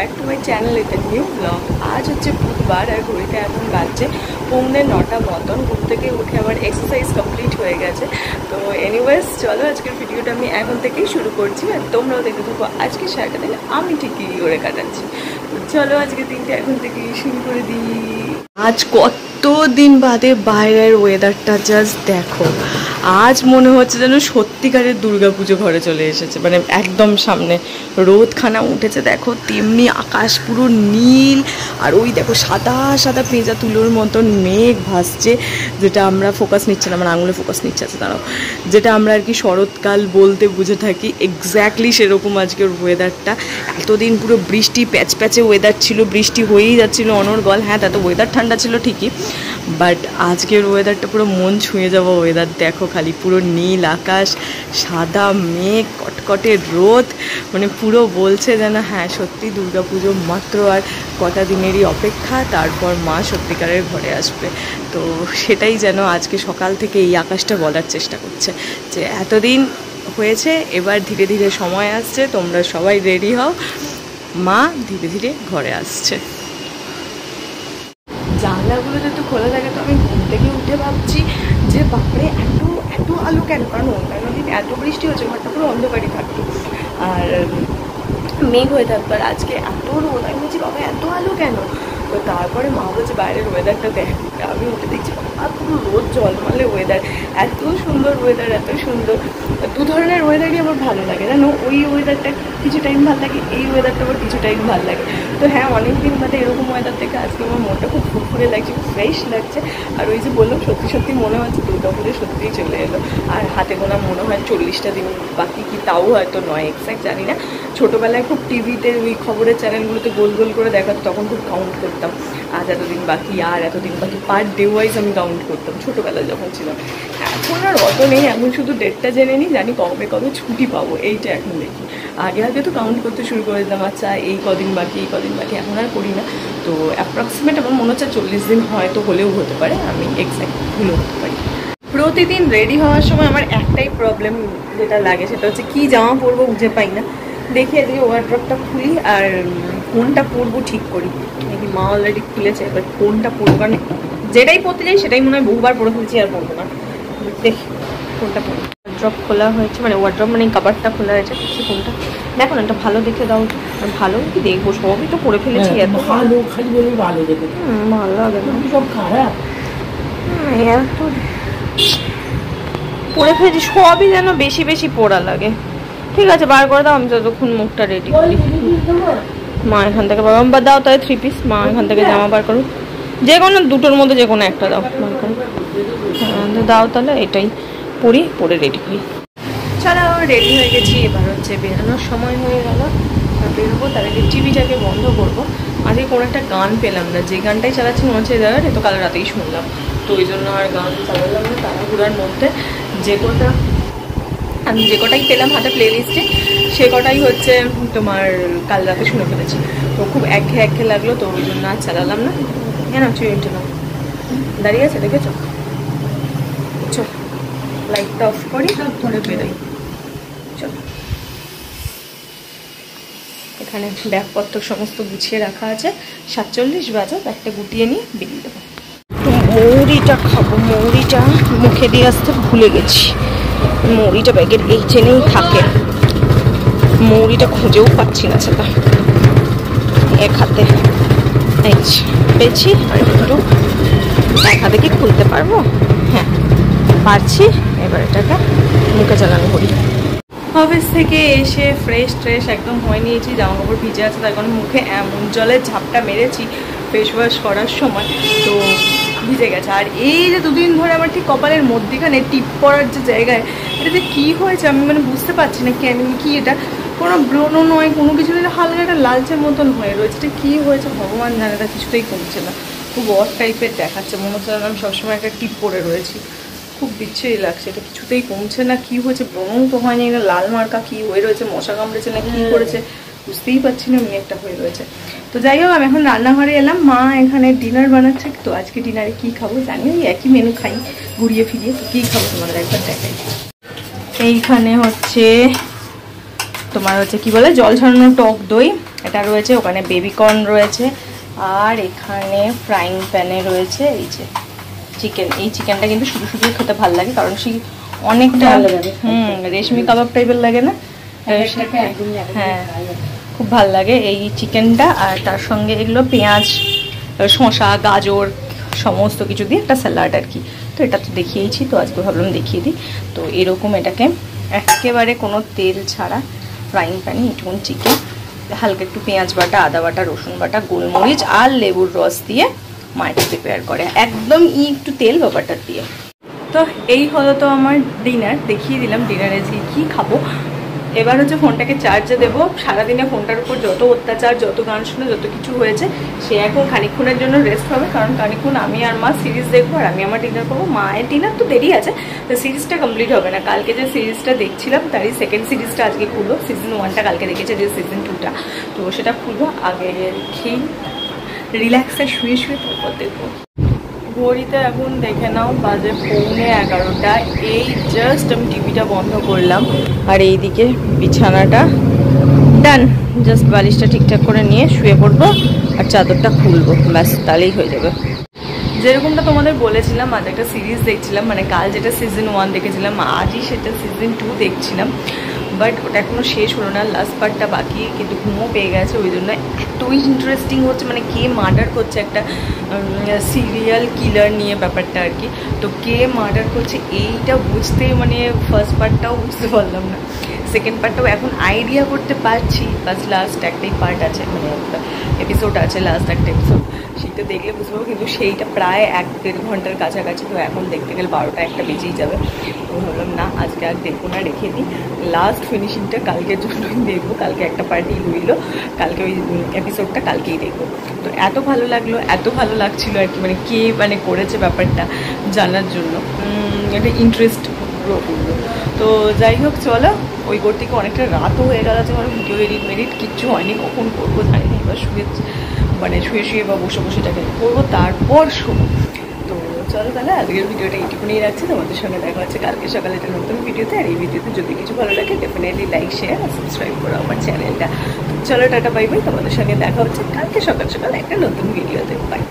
Back to my channel. এটা new blog. আজ হচ্ছে বুধবার আর ঘড়িতে এখন বাজছে 9:45 মতন। ঘুম থেকে উঠে আমার এক্সারসাইজ কমপ্লিট হয়ে গেছে। তো এনিওয়েজ চলো আজকের ভিডিওটা আমি এখন থেকেই শুরু করছি আর তোমরাও দেখে থাকো আজকে সারাটা দিন আমি ঠিক কী করে কাটাচ্ছি। চলো আজকে দিনটা এখন থেকেই শুরু করে দিই। আজ কতদিন বাদে বাইরের ওয়েদারটা জাস্ট দেখো। আজ মনে হচ্ছে যেন সত্যিকারের দুর্গাপুজো ঘরে চলে এসেছে, মানে একদম সামনে রোদখানা উঠেছে দেখো, তেমনি আকাশ পুরো নীল আর ওই দেখো সাদা সাদা পেঁজা তুলোর মতন মেঘ ভাসছে, যেটা আমরা ফোকাস নিচ্ছে না, মানে আঙুলে ফোকাস নিচ্ছে আছে দাঁড়াও, যেটা আমরা আর কি শরৎকাল বলতে বুঝে থাকি। এক্স্যাক্টলি সেরকম আজকের ওয়েদারটা। এতদিন পুরো বৃষ্টি প্যাচ প্যাচে ওয়েদার ছিল, বৃষ্টি হয়েই যাচ্ছিলো অনর্গল। হ্যাঁ তাতে ওয়েদার ঠান্ডা ছিল ঠিকই, বাট আজকের ওয়েদারটা পুরো মন ছুঁয়ে যাওয়া ওয়েদার। দেখো খালি পুরো নীল আকাশ, সাদা মেঘ, কটকটে রোদ, মানে পুরো বলছে যেন হ্যাঁ সত্যি দুর্গাপুজো মাত্র আর কটা দিনেরই অপেক্ষা, তারপর মা সত্যিকারের ঘরে আসবে। তো সেটাই যেন আজকে সকাল থেকে এই আকাশটা বলার চেষ্টা করছে যে এতদিন হয়েছে, এবার ধীরে ধীরে সময় আসছে, তোমরা সবাই রেডি হও, মা ধীরে ধীরে ঘরে আসছে। জানলাগুলোতে তো খোলা থাকে, তো আমি ঘুম থেকে উঠে ভাবছি যে বাপরে এত এত আলো কেন, কারণ অন্যান্য দিন এত বৃষ্টি হচ্ছে ঘরটা পুরো অন্ধকারই থাকতো আর মেঘ হয়ে থাকতো, আর আজকে এত রোদ। আমি বলছি বাবা এত আলো কেন, তো তারপরে মা বলছে বাইরের ওয়েদারটা দেখ। আমি উঠে দেখছি বাবা পুরো রোদ জলমালে ওয়েদার, এত সুন্দর ওয়েদার, এত সুন্দর। দু ধরনের ওয়েদারই আমার ভালো লাগে জানো, ওই ওয়েদারটা কিছু টাইম ভালো লাগে, এই ওয়েদারটা আবার কিছু টাইম ভালো লাগে। তো হ্যাঁ অনেক দিন বাদে এরকম ওয়েদার থেকে আজকে আমার মনটা খুব ফুরফুরে লাগছে, ফ্রেশ লাগছে। আর ওই যে বললাম সত্যি সত্যি মনে হচ্ছে দুর্গাপুজো সত্যিই চলে এলো, আর হাতে গোনা মনে হয় 40টা দিন বাকি, কি তাও হয়তো নয়, এক্স্যাক্ট জানি না। ছোটোবেলায় খুব টিভিতে ওই খবরের চ্যানেলগুলোতে গোল গোল করে দেখাতো, তখন খুব কাউন্ট করতাম আজ এতদিন বাকি আর এতদিন বাকি, পার ডে ওয়াইজ আমি কাউন্ট করতাম ছোটোবেলায় যখন ছিলাম। এখন আর অত নেই, এখন শুধু ডেটটা জেনে নিই, জানি কবে কবে ছুটি পাবো, এইটা এখন দেখি। আগে আগে তো কাউন্ট করতে শুরু করে দিতাম, আচ্ছা এই কদিন বাকি এই কদিন বাকি, এখন আর করি না। তো অ্যাপ্রক্সিমেট আমার মনে হচ্ছে 40 দিন হয়তো হলেও হতে পারে, আমি এক্স্যাক্ট ভুলেও হতে পারি। প্রতিদিন রেডি হওয়ার সময় আমার একটাই প্রবলেম যেটা লাগে, সেটা হচ্ছে কী জামা পরবো বুঝে পাই না। দেখি এদিকে ওয়ার্ড্রপটা খুলি আর কোনটা পরবো ঠিক করি। নাকি মা অলরেডি খুলেছে, এবার কোনটা পরবো, কারণ যেটাই পরতে যাই সেটাই মনে হয় বহুবার পরে ফেলছি আর পরবো না। দেখি কোনটা পরবো। ওয়ার্ড্রপ খোলা হয়েছে, মানে ওয়ার্ড্রপ মানে কাবারটা খোলা হয়েছে, দেখছি কোনটা। দেখো না একটা ভালো দেখে দাও, ভালো কি দেখবো, সবই তো পরে ফেলেছি, এত ভালো খালি বলে ভালো দেখে ভালো লাগে না, সব খারাপ। এত পরে ফেলেছি সবই যেন বেশি বেশি পড়া লাগে। ঠিক আছে বার করে দাও, আমি ততক্ষণ মুখটা রেডি করি। মা এখান থেকে বা দাও তাহলে 3 পিস, মা এখান থেকে জামা বার করো, যে কোনো দুটোর মধ্যে যে কোনো একটা দাও বার করো। হ্যাঁ দাও তাহলে এটাই পরি, পরে রেডি করি। চলো রেডি হয়ে গেছি, এবার হচ্ছে বেরোনোর সময় হয়ে গেল, বেরোবো। তার আগে টিভিটাকে বন্ধ করবো। আজকে কোনো একটা গান পেলাম না, যে গানটাই চালাচ্ছি মনে হচ্ছে এ তো কাল রাতেই শুনলাম, তো ওই জন্য আর গান চালালাম না। তাড়াহুড়ার মধ্যে আমি যে কটাই পেলাম হাতে প্লে লিস্টে, সে কটাই হচ্ছে তোমার কাল রাতে শুনে ফেলেছি, তো খুব একঘেয়ে লাগলো, তো ওই জন্য আর চালালাম না। হ্যাঁ না চুইনটা নাও, দাঁড়িয়ে আছে দেখেছো, চল লাইটটা অফ করি ধরে বেরোই। চলো এখানে ব্যাগপত্র সমস্ত গুছিয়ে রাখা আছে, 47 বাজে, ব্যাগটা গুটিয়ে নিয়ে বেরিয়ে দেবো। মৌরিটা খাবো, মৌরিটা মুখে দিয়ে আসতে ভুলে গেছি, মৌরিটা ব্যাগের এই চেনেই থাকে, মৌরিটা খুঁজেও পাচ্ছি না সেটা। এক হাতে পেয়েছি, আর একটু এক হাতে কি খুলতে পারবো, হ্যাঁ পারছি। এবার এটাকে মুখে চালানো করি। অফিস থেকে এসে ফ্রেশ একদম হয়ে নিয়েছি, জামা কাপড় ভিজে আছে, তার কারণে মুখে এমন জলের ঝাপটা মেরেছি ফেস ওয়াশ করার সময়, তো ভিজে গেছে। আর এই যে দুদিন ধরে আমার ঠিক কপালের মধ্যেখানে টিপ পড়ার যে জায়গায়, এটাতে কী হয়েছে আমি মানে বুঝতে পারছি না, কি এটা কোনো ব্রণ নয় কোনো কিছু নেই, হালকা একটা লালচের মতন হয়ে রয়েছে, এটা কী হয়েছে ভগবান জানে, এটা কিছুতেই কমছে না, খুব অড টাইপের দেখাচ্ছে, মনে হচ্ছে আমি সবসময় একটা টিপ পরে রয়েছি, খুব বিচ্ছিরি লাগছে, এটা কিছুতেই কমছে না। কি হয়েছে, ব্রণ তো হয়নি, এটা লাল মার্কা কী হয়ে রয়েছে, মশা কামড়েছে না কী করেছে বুঝতেই পারছি না, এমনি একটা হয়ে রয়েছে। তো যাই হোক আমি এখন রান্নাঘরে এলাম, মা এখানে ডিনার বানাচ্ছে, তো আজকে ডিনারে কী খাবো জানি, ওই একই মেনু খাই ঘুরিয়ে ফিরিয়ে, তো কী খাবো তোমাদের একবার দেখাই। এইখানে হচ্ছে তোমার হচ্ছে কি বলে জল ঝরানো টক দই, এটা রয়েছে, ওখানে বেবিকর্ন রয়েছে, আর এখানে ফ্রাইং প্যানে রয়েছে এই যে চিকেন। এই চিকেনটা কিন্তু শুধু শুধু খেতে ভালো লাগে, কারণ সেই অনেকটা রেশমি কাবাব টাইপের লাগে না? হ্যাঁ, খুব ভাল লাগে এই চিকেনটা। আর তার সঙ্গে এগুলো পেঁয়াজ, শসা, গাজর সমস্ত কিছু দিয়ে একটা স্যালাড আর কি। তো এটা তো দেখিয়েছি, তো আজকে ভাবলাম দেখিয়ে দিই। তো এরকম এটাকে একেবারে কোনো তেল ছাড়া ফ্রাইং প্যানে একটুকুন চিকেন, হালকা একটু পেঁয়াজ বাটা, আদা বাটা, রসুন বাটা, গোলমরিচ আর লেবুর রস দিয়ে মায়ের প্রিপেয়ার করে, একদম একটু তেল ব্যাপারটা দিয়ে। তো এই হলো তো আমার ডিনার, দেখিয়ে দিলাম ডিনারে যে কী খাবো। এবার হচ্ছে ফোনটাকে চার্জে দেবো। সারাদিনে ফোনটার উপর যত অত্যাচার, যত গান শুনে, যত কিছু হয়েছে, সে এখন খানিকক্ষণের জন্য রেস্ট হবে, কারণ খানিকক্ষণ আমি আর মা সিরিজ দেখবো আর আমি আমার ডিনার করবো। মায়ের ডিনার তো দেরি আছে, তো সিরিজটা কমপ্লিট হবে না। কালকে যে সিরিজটা দেখছিলাম তারই সেকেন্ড সিরিজটা আজকে খুলবো। সিজন 1টা কালকে দেখেছে, যে সিজন 2টা, তো সেটা খুলবো। আগে খেয়ে রিল্যাক্সে শুয়ে শুয়ে তারপর দেখবো। ঘড়িতে এখন দেখে নাও বাজে 11:45। এই জাস্ট আমি টিভিটা বন্ধ করলাম, আর এইদিকে বিছানাটা ডান। জাস্ট বালিশটা ঠিকঠাক করে নিয়ে শুয়ে পড়বো আর চাদরটা খুলবো, ব্যাস তাহলেই হয়ে যাবে। যেরকমটা তোমাদের বলেছিলাম, আজ একটা সিরিজ দেখছিলাম, মানে কাল যেটা সিজন 1 দেখেছিলাম, আজই সেটা সিজন 2 দেখছিলাম। বাট ওটা এখনও শেষ হলো না, লাস্ট পার্টটা বাকি, কিন্তু ঘুমও পেয়ে গেছে। ওই জন্য এতই ইন্টারেস্টিং হচ্ছে, মানে কে মার্ডার করছে, একটা সিরিয়াল কিলার নিয়ে ব্যাপারটা আর কি। তো কে মার্ডার করছে এইটা বুঝতে, মানে ফার্স্ট পার্টটাও বুঝতে পারলাম না, সেকেন্ড পার্টটাও এখন আইডিয়া করতে পারছি। বাস লাস্ট একটাই পার্ট আছে, মানে একটা এপিসোড আছে, লাস্ট একটা এপিসোড, সেইটা দেখলে বুঝতে পারবো। কিন্তু সেইটা প্রায় 1-1.5 ঘন্টার কাছাকাছি, তো এখন দেখতে গেলে 12টা-1টা বেজেই যাবে। তো ভাবলাম না, আজকে আর দেখবো না, রেখে দিই। লাস্ট ফিনিশিংটা কালকের জন্যই দেখবো। কালকে একটা পার্টি রইলো, কালকে ওই এপিসোডটা কালকেই দেখবো। তো এত ভালো লাগলো, এত ভালো লাগছিলো আর কি, মানে কে মানে করেছে ব্যাপারটা জানার জন্য একটা ইন্টারেস্ট গ্রো করলো। তো যাই হোক, চলো, ওই করতে অনেকটা রাতও হয়ে গেল, আছে আমার ভিডিও এডিট কিচ্ছু হয়নি, কখন করবো জানি না। এবার শুয়ে শুয়ে বা বসে বসে এটাকে করবো, তারপর শোবো। তো চলো তাহলে আজকের ভিডিওটা এইটুকুনিই রাখছি। তোমাদের সঙ্গে দেখা হচ্ছে কালকে সকালে একটা নতুন ভিডিওতে। আর এই ভিডিওতে যদি কিছু ভালো লাগে ডেফিনেটলি লাইক, শেয়ার আর সাবস্ক্রাইব করো আমার চ্যানেলটা। চলো টাটা, বাই বাই। তোমাদের সঙ্গে দেখা হচ্ছে কালকে সকাল সকাল একটা নতুন ভিডিওতে। বাই।